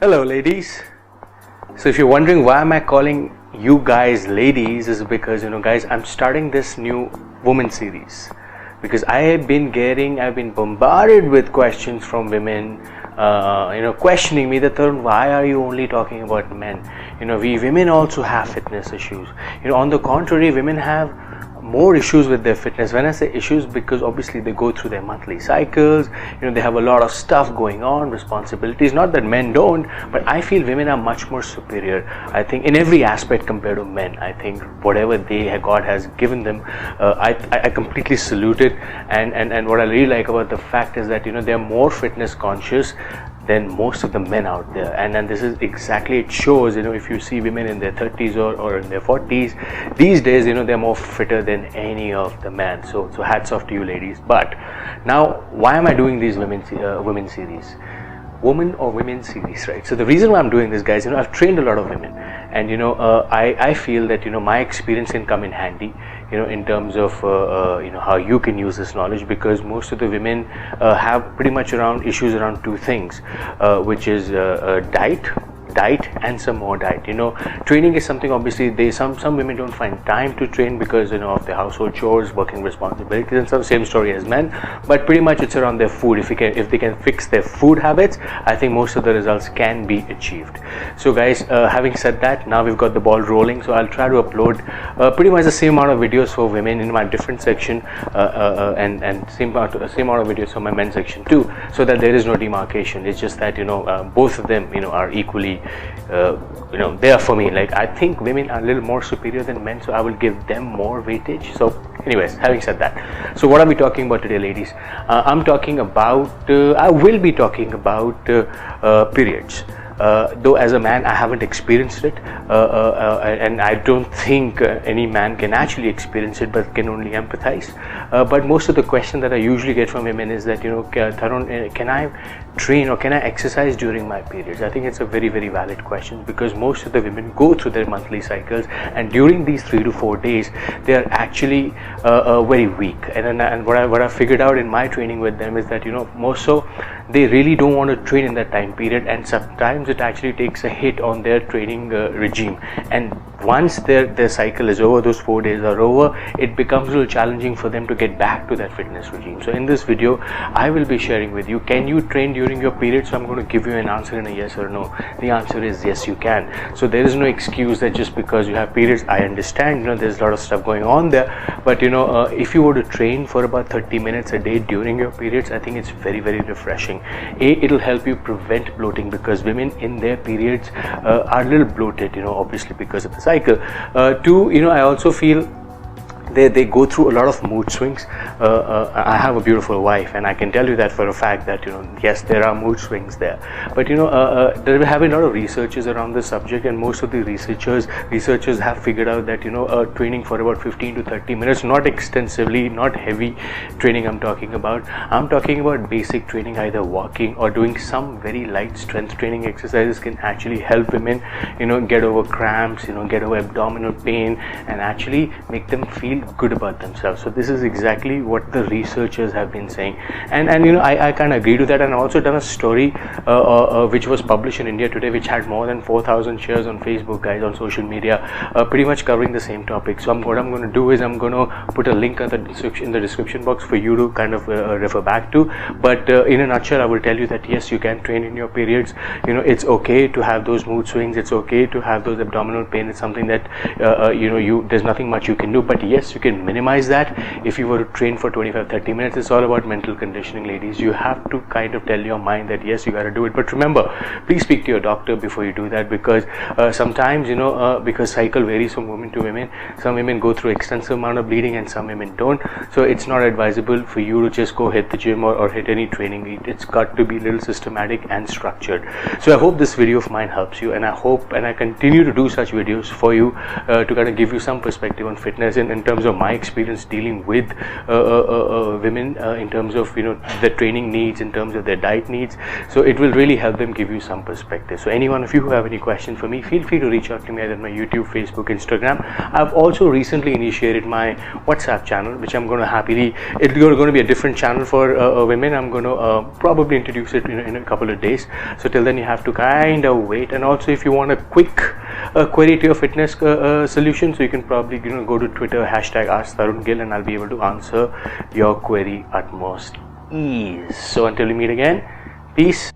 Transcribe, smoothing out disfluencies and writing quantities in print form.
Hello ladies. So if you're wondering why am I calling you guys ladies, is because guys, I'm starting this new woman series because I've been bombarded with questions from women questioning me that Tarun, why are you only talking about men? We women also have fitness issues. On the contrary, women have more issues with their fitness. When I say issues, because obviously they go through their monthly cycles, they have a lot of stuff going on, responsibilities. Not that men don't, but I feel women are much more superior, I think, in every aspect compared to men. I think whatever God has given them, I completely salute it. And what I really like about the fact is that they're more fitness conscious than most of the men out there. And this is exactly, it shows, if you see women in their 30s or in their 40s these days, they're more fitter than any of the men. So hats off to you ladies. But now, why am I doing these women series? Woman or women series, right? So the reason why I'm doing this, guys, I've trained a lot of women, and I feel that my experience can come in handy, in terms of how you can use this knowledge, because most of the women have pretty much issues around two things, which is diet and some more diet. Training is something, obviously some women don't find time to train because of their household chores, working responsibilities, and some same story as men. But pretty much it's around their food. If they can fix their food habits, I think most of the results can be achieved. So guys, having said that, now we've got the ball rolling. So I'll try to upload pretty much the same amount of videos for women in my different section, and same amount of videos for my men's section too, so that there is no demarcation. It's just that both of them are equally there for me. Like, I think women are a little more superior than men, so I will give them more weightage. So anyways, having said that, so what are we talking about today, ladies? I will be talking about periods. Though as a man I haven't experienced it, and I don't think any man can actually experience it, but can only empathize. But most of the question that I usually get from women is that Tarun, can I train or can I exercise during my periods? I think it's a very, very valid question, because most of the women go through their monthly cycles, and during these 3 to 4 days they are actually very weak. And what I figured out in my training with them is that most so they really don't want to train in that time period, and sometimes it actually takes a hit on their training regime. And once their cycle is over, those 4 days are over, it becomes a little challenging for them to get back to that fitness regime. So in this video I will be sharing with you, can you train during your period? So I'm going to give you an answer in a yes or no. The answer is yes, you can. So there is no excuse that just because you have periods. I understand there's a lot of stuff going on there, but if you were to train for about 30 minutes a day during your periods, I think it's very, very refreshing. It'll help you prevent bloating, because women in their periods are a little bloated, obviously because of the cycle. Two, I also feel they go through a lot of mood swings. I have a beautiful wife, and I can tell you that for a fact that yes, there are mood swings there. But there have been a lot of researches around this subject, and most of the researchers have figured out that training for about 15 to 30 minutes, not extensively, not heavy training I'm talking about basic training, either walking or doing some very light strength training exercises, can actually help women get over cramps, get over abdominal pain, and actually make them feel good about themselves. So this is exactly what the researchers have been saying, and I kind of agree to that. And I also done a story which was published in India Today, which had more than 4,000 shares on Facebook, guys, on social media, pretty much covering the same topic. So what I'm going to do is I'm going to put a link in the description box for you to kind of refer back to. But in a nutshell, I will tell you that yes, you can train in your periods. It's okay to have those mood swings, it's okay to have those abdominal pain. It's something that there's nothing much you can do, but yes, you can minimize that if you were to train for 25-30 minutes. It's all about mental conditioning, ladies. You have to kind of tell your mind that yes, you got to do it. But remember, please speak to your doctor before you do that, because sometimes because cycle varies from women to women. Some women go through extensive amount of bleeding and some women don't. So it's not advisable for you to just go hit the gym or hit any training. It's got to be a little systematic and structured. So I hope this video of mine helps you, and I hope and I continue to do such videos for you to kind of give you some perspective on fitness in terms terms of my experience dealing with women in terms of their training needs, in terms of their diet needs. So it will really help them give you some perspective. So any one of you who have any question for me, feel free to reach out to me either on my YouTube, Facebook, Instagram. I've also recently initiated my WhatsApp channel, which I'm going to happily, it's going to be a different channel for women. I'm going to probably introduce it in a couple of days. So till then you have to kind of wait. And also if you want a quick query to your fitness solution, so you can probably go to Twitter, hashtag Ask Tarun Gill, and I'll be able to answer your query at most ease. So until we meet again, peace.